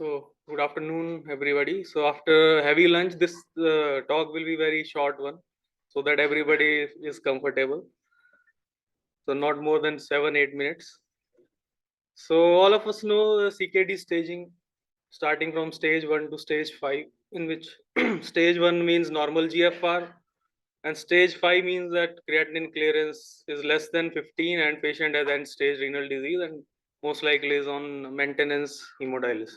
So, good afternoon, everybody. So, after heavy lunch, this talk will be very short one, so that everybody is comfortable. So, not more than 7-8 minutes. So, all of us know the CKD staging, starting from stage 1 to stage 5, in which stage 1 means normal GFR, and stage 5 means that creatinine clearance is less than 15, and patient has end stage renal disease and most likely is on maintenance hemodialysis.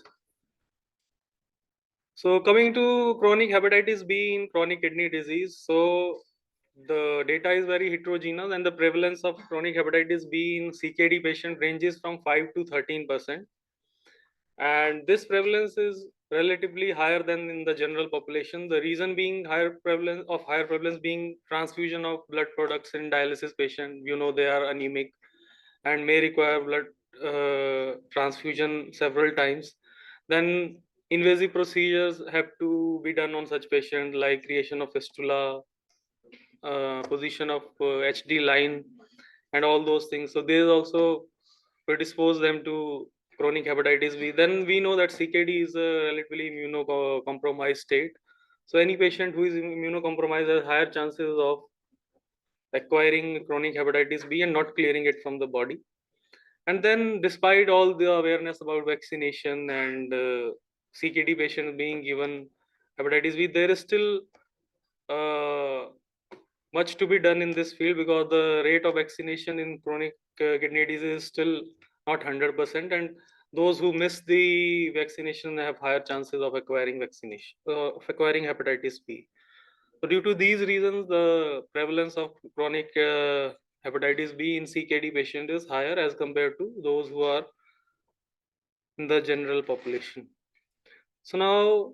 So coming to chronic hepatitis B in chronic kidney disease, so the data is very heterogeneous and the prevalence of chronic hepatitis B in CKD patient ranges from 5 to 13%. And this prevalence is relatively higher than in the general population. The reason being higher prevalence being transfusion of blood products in dialysis patient. You know, they are anemic and may require blood transfusion several times. Then invasive procedures have to be done on such patients, like creation of fistula, position of HD line, and all those things. So these also predispose them to chronic hepatitis B. Then we know that CKD is a relatively immunocompromised state. So any patient who is immunocompromised has higher chances of acquiring chronic hepatitis B and not clearing it from the body. And then, despite all the awareness about vaccination and CKD patients being given hepatitis B, there is still uh, much to be done in this field because the rate of vaccination in chronic kidney disease is still not 100%, and those who miss the vaccination have higher chances of acquiring acquiring hepatitis B. So due to these reasons, the prevalence of chronic hepatitis B in CKD patient is higher as compared to those who are in the general population. So now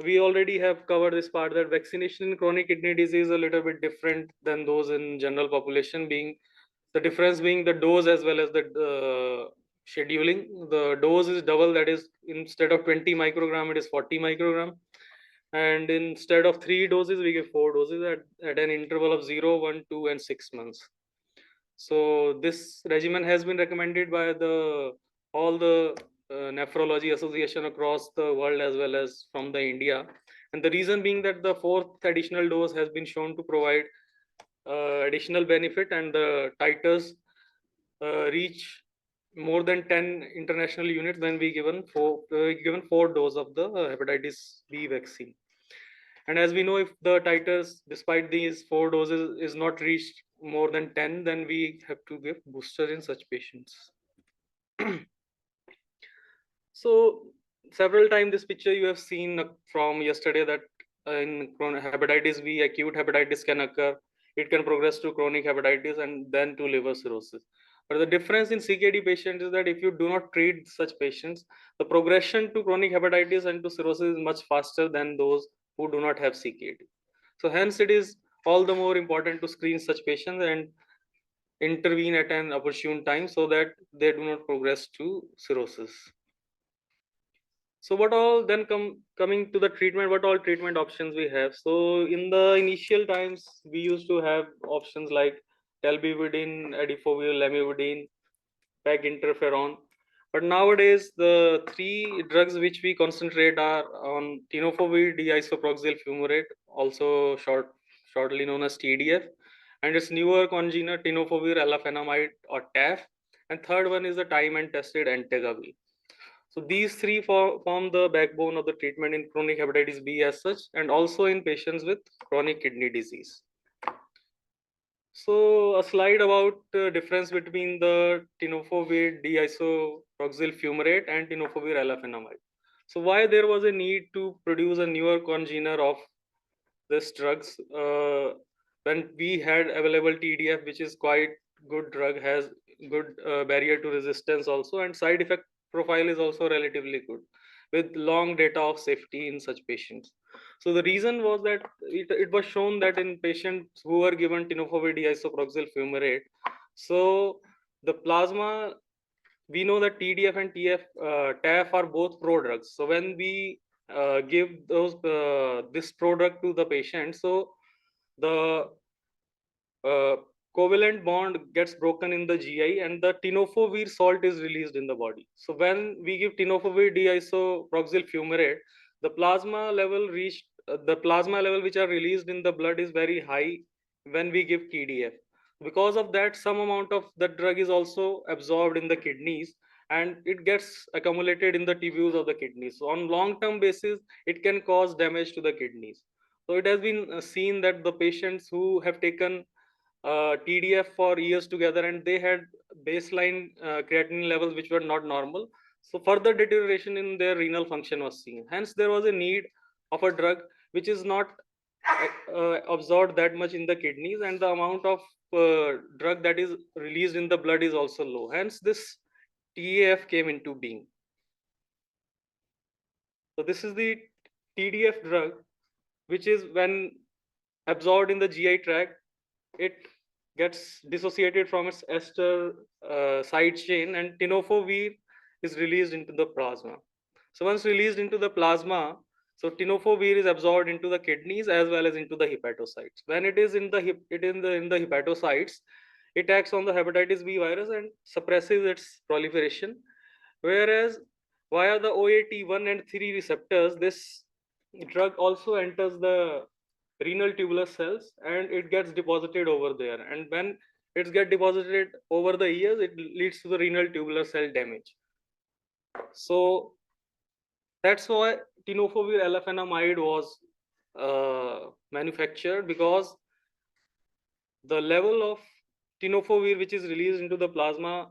we already have covered this part that vaccination in chronic kidney disease is a little bit different than those in general population, being the difference being the dose as well as the scheduling. The dose is double, that is instead of 20 microgram, it is 40 microgram. And instead of 3 doses, we give 4 doses at an interval of 0, 1, 2, and 6 months. So this regimen has been recommended by the all the nephrology association across the world as well as from the India. And the reason being that the fourth additional dose has been shown to provide additional benefit, and the titers reach more than 10 international units when we given four doses of the hepatitis B vaccine. And as we know, if the titers, despite these 4 doses, is not reached more than 10, then we have to give booster in such patients. So several times this picture you have seen from yesterday that in hepatitis B, acute hepatitis can occur. It can progress to chronic hepatitis and then to liver cirrhosis. But the difference in CKD patients is that if you do not treat such patients, the progression to chronic hepatitis and to cirrhosis is much faster than those who do not have CKD. So hence it is all the more important to screen such patients and intervene at an opportune time so that they do not progress to cirrhosis. So what all then coming to the treatment, what all treatment options we have? So in the initial times, we used to have options like telbivudine, adifovir, lamivudine, peg interferon. But nowadays, the three drugs which we concentrate are on tenofovir diisoproxyl fumarate, also shortly known as TDF, and its newer congener tenofovir alafenamide or TAF, and third one is the time and tested entecavir. So these three form the backbone of the treatment in chronic hepatitis B as such, and also in patients with chronic kidney disease. So a slide about the difference between the tenofovir diisoproxyl fumarate and tenofovir alafenamide. So why there was a need to produce a newer congener of this drugs when we had available TDF, which is quite good drug, has good barrier to resistance also, and side effect profile is also relatively good with long data of safety in such patients. So the reason was that it was shown that in patients who were given tenofovir diisoproxyl fumarate, so the plasma, we know that TDF and TAF are both prodrugs. So when we give this product to the patient, so the covalent bond gets broken in the GI and the tenofovir salt is released in the body. So when we give tenofovir diisoproxyl fumarate, the plasma level which are released in the blood is very high when we give TDF. Because of that, some amount of the drug is also absorbed in the kidneys and it gets accumulated in the tubules of the kidneys. So on long term basis, it can cause damage to the kidneys. So it has been seen that the patients who have taken TDF for years together and they had baseline creatinine levels which were not normal. So further deterioration in their renal function was seen. Hence, there was a need of a drug which is not absorbed that much in the kidneys, and the amount of drug that is released in the blood is also low. Hence, this TAF came into being. So this is the TDF drug, which is when absorbed in the GI tract, it gets dissociated from its ester side chain, and tenofovir is released into the plasma. So once released into the plasma, so tenofovir is absorbed into the kidneys as well as into the hepatocytes. When it is in the hepatocytes, it acts on the hepatitis B virus and suppresses its proliferation. Whereas via the OAT1 and 3 receptors, this drug also enters the renal tubular cells and it gets deposited over there. And when it gets deposited over the years, it leads to the renal tubular cell damage. So that's why tenofovir alafenamide was manufactured, because the level of tenofovir which is released into the plasma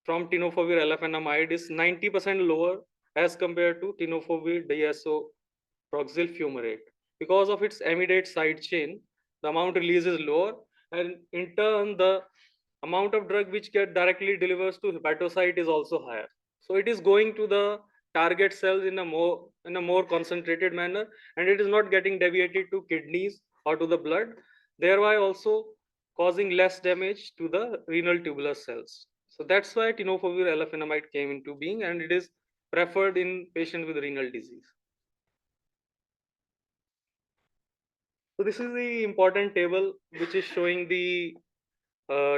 from tenofovir alafenamide is 90% lower as compared to tenofovir diisoproxyl fumarate. Because of its amidate side chain, the amount released is lower, and in turn, the amount of drug which get directly delivers to hepatocyte is also higher. So it is going to the target cells in a more concentrated manner, and it is not getting deviated to kidneys or to the blood, thereby also causing less damage to the renal tubular cells. So that's why tenofovir alafenamide came into being, and it is preferred in patients with renal disease. So this is the important table which is showing the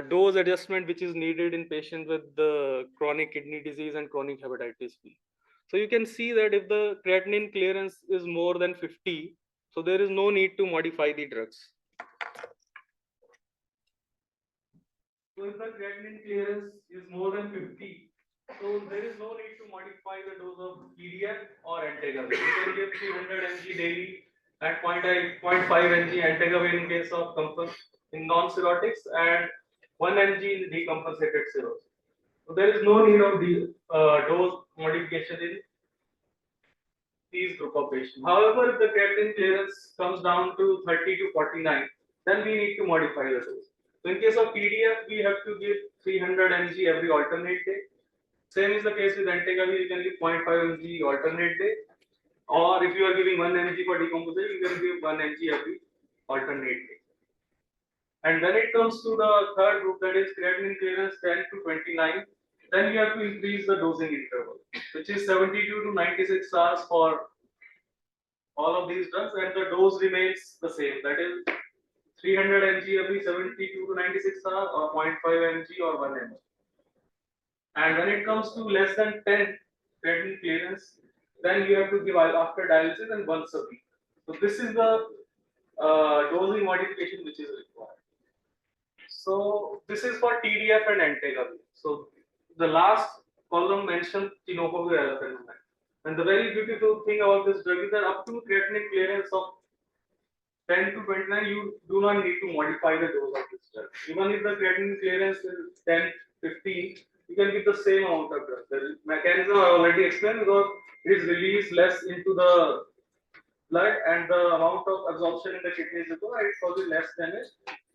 dose adjustment which is needed in patients with the chronic kidney disease and chronic hepatitis B. So you can see that if the creatinine clearance is more than 50, so there is no need to modify the drugs. So if the creatinine clearance is more than 50, so there is no need to modify the dose of TDF or entecavir. You can give 300 mg daily at 0.5 mg entecavir in case of in non-cirrhotics and 1 mg in decompensated cirrhosis. So there is no need of the dose modification in these group of patients. However, if the creatinine clearance comes down to 30 to 49, then we need to modify the dose. So in case of TDF, we have to give 300 mg every alternate day. Same is the case with entecavir, you can give 0.5 mg alternate day. Or if you are giving 1 mg for decomposition, you can give 1 mg every alternate day. And when it comes to the third group, that is creatinine clearance 10 to 29, then we have to increase the dosing interval, which is 72 to 96 hours for all of these drugs, and the dose remains the same. That is 300 mg every 72 to 96 hours, or 0.5 mg or 1 mg. And when it comes to less than 10 creatinine clearance, then you have to give after dialysis and once a week. So this is the dosing modification which is required. So this is for TDF and entecavir. So the last column mentions tenofovir alafenamide. And the very beautiful thing about this drug is that up to creatinine clearance of 10 to 29, you do not need to modify the dose of this drug. Even if the creatinine clearance is 10, 15, you can give the same amount of drug. The mechanism I already explained, because it is released less into the blood and the amount of absorption in the kidneys is low, it causes less damage,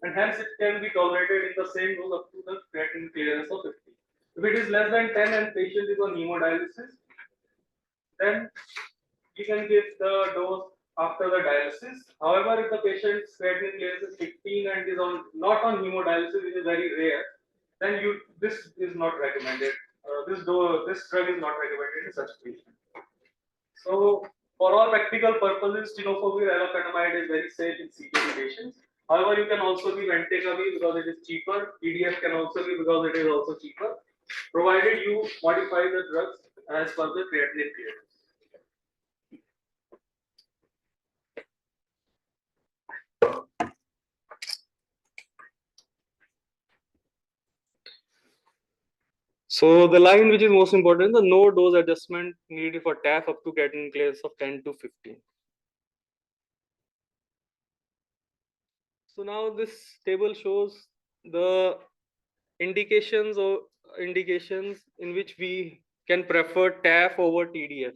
and hence it can be tolerated in the same dose up to the creatinine clearance of 50. If it is less than 10 and patient is on hemodialysis, then you can give the dose after the dialysis. However, if the patient's creatinine clearance is 15 and is not on hemodialysis, which is very rare, then this is not recommended. This drug is not recommended in such patients. So, for all practical purposes, tenofovir alafenamide is very safe in CKD patients. However, you can also give entecavir because it is cheaper. TDF can also give because it is also cheaper, provided you modify the drugs as per the creatinine clearance. So the line which is most important, the no dose adjustment needed for TAF up to creatinine clearance of 10 to 15. So now this table shows the indications in which we can prefer TAF over TDF.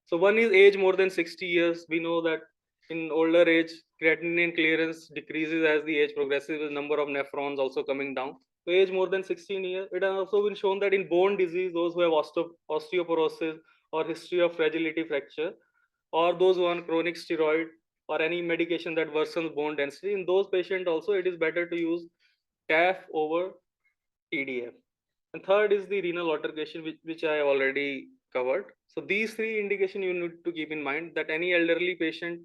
So one is age more than 60 years. We know that in older age, creatinine clearance decreases as the age progresses, with number of nephrons also coming down. So age more than 16 years. It has also been shown that in bone disease, those who have osteoporosis or history of fragility fracture, or those who are on chronic steroid or any medication that worsens bone density, in those patients also it is better to use TAF over TDF. And third is the renal altercation, which I already covered. So these three indications you need to keep in mind, that any elderly patient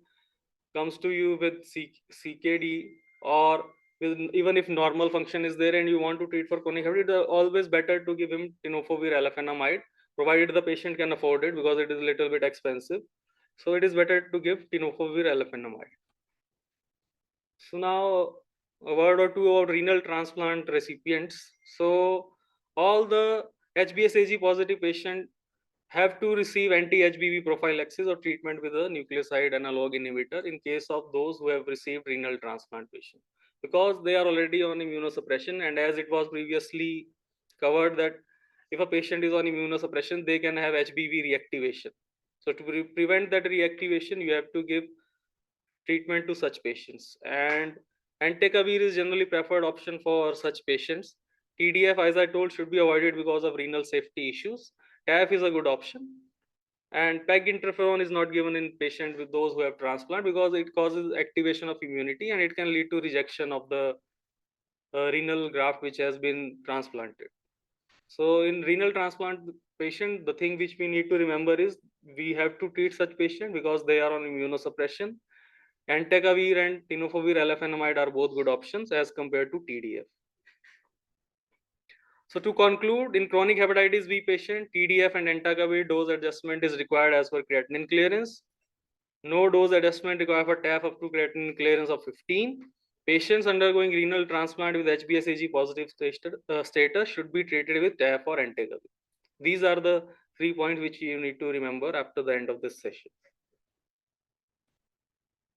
comes to you with CKD, or with, even if normal function is there and you want to treat for chronic hepatitis, it is always better to give him tenofovir alafenamide, provided the patient can afford it because it is a little bit expensive. So it is better to give tenofovir alafenamide. So now a word or two about renal transplant recipients. So all the HBsAg positive patient have to receive anti-HBV prophylaxis or treatment with a nucleoside analog inhibitor in case of those who have received renal transplantation, because they are already on immunosuppression. And as it was previously covered that if a patient is on immunosuppression, they can have HBV reactivation. So to prevent that reactivation, you have to give treatment to such patients, and entecavir is generally preferred option for such patients. TDF, as I told, should be avoided because of renal safety issues. TAF is a good option, and PEG interferon is not given in patients with those who have transplant because it causes activation of immunity and it can lead to rejection of the renal graft which has been transplanted. So in renal transplant patient, the thing which we need to remember is we have to treat such patient because they are on immunosuppression. Entecavir and tenofovir alafenamide are both good options as compared to TDF. So to conclude, in chronic hepatitis B patient, TDF and entecavir dose adjustment is required as per creatinine clearance. No dose adjustment required for TAF up to creatinine clearance of 15. Patients undergoing renal transplant with HBsAg positive status should be treated with TAF or entecavir. These are the 3 points which you need to remember after the end of this session.